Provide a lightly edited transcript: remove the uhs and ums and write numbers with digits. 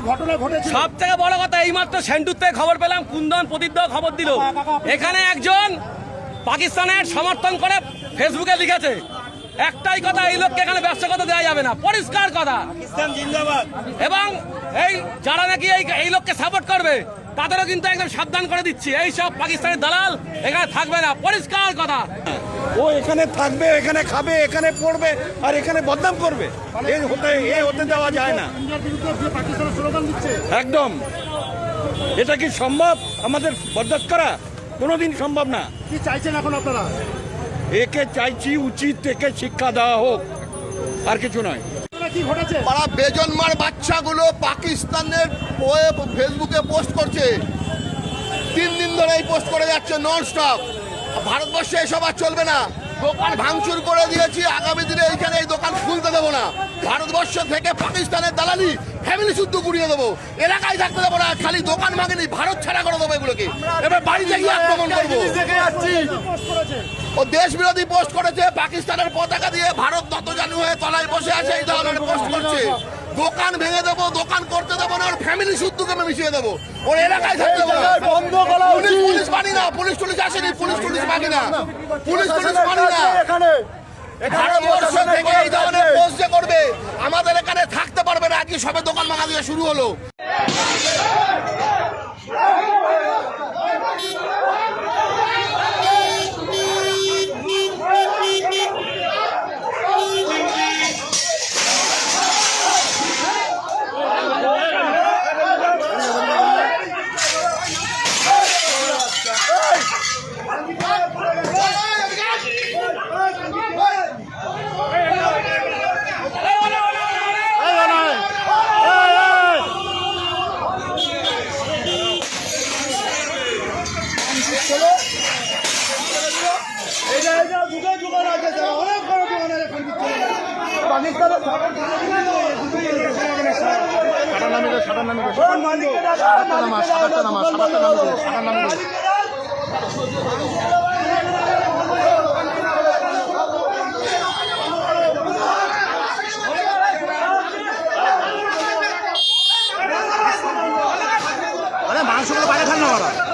ঘটনা ঘটেছে? সব থেকে বড় কথা, এইমাত্র সেন্টুর থেকে খবর পেলাম, কুন্দন প্রদীপ খবর দিল, এখানে একজন পাকিস্তানের সমর্থন করে ফেসবুকে লিখেছে একটাই কথা, এই লোককে এখানে ব্যবসা করতে দেওয়া যাবে না, পরিষ্কার কথা। পাকিস্তান জিন্দাবাদ। এবং এই যারা নাকি এই লোককে সাপোর্ট করবে তাদেরও কিন্তু একদম সাবধান করে দিচ্ছি, এই সব পাকিস্তানের দালাল এখানে থাকবে না, পরিষ্কার কথা। ও এখানে থাকবে, এখানে খাবে, এখানে পড়বে, আর এখানে বদনাম করবে, এই হতে দেওয়া যায় না। একদম। এটা কি সম্ভব আমাদের বরদাস্ত করা? কোনোদিন সম্ভব না। কি চাইছেন এখন আপনারা? একে চাইছি উচিত থেকে শিক্ষা দেওয়া হোক, আর কিছু নয়। কি ঘটেছে? পাড়া বেজন্মার বাচ্চাগুলো পাকিস্তানের ফেসবুকে পোস্ট করছে, 3 দিন ধরে এই পোস্ট করে যাচ্ছে নন স্টপ। ভারতবর্ষে এসব আর চলবে না, দোকান ভাঙচুর করে দিয়েছি, আগামী দিনে এইখানে এই দোকান খুলতে দেবো না। ভারতবর্ষ থেকে পাকিস্তানের দালালি ফ্যামিলি শুদ্ধ গুড়িয়ে দেবো, এলাকায় থাকতে দেবো না। খালি দোকান ভাঙেনি, ভারত ছাড়া করে দেবো এগুলোকে, এবার বাড়িতে গিয়ে আক্রমণ করবো। ও দেশ বিরোধী পোস্ট করেছে, পাকিস্তানের পতাকা দিয়ে ভারত নতজানু হয়ে তলায় বসে আছে, এই ধরনের পোস্ট করছে। দোকান ভেঙে দেবো, দোকান করতে দেবো না, ওর ফ্যামিলি শুদ্ধকে মিশিয়ে দেবো, ওর এলাকায় থাকতে দেবো না। পুলিশ মানি না, পুলিশ আসেনি, পুলিশ মানি না, পুলিশ মানি না। ভারতবর্ষ থেকে এই ধরনের পোস্ট যে করবে, আমাদের এখানে থাকতে পারবে না। আজকে সবে দোকান ভাঙা দিয়ে শুরু হলো। মাংসগুলো বাইরে খান না।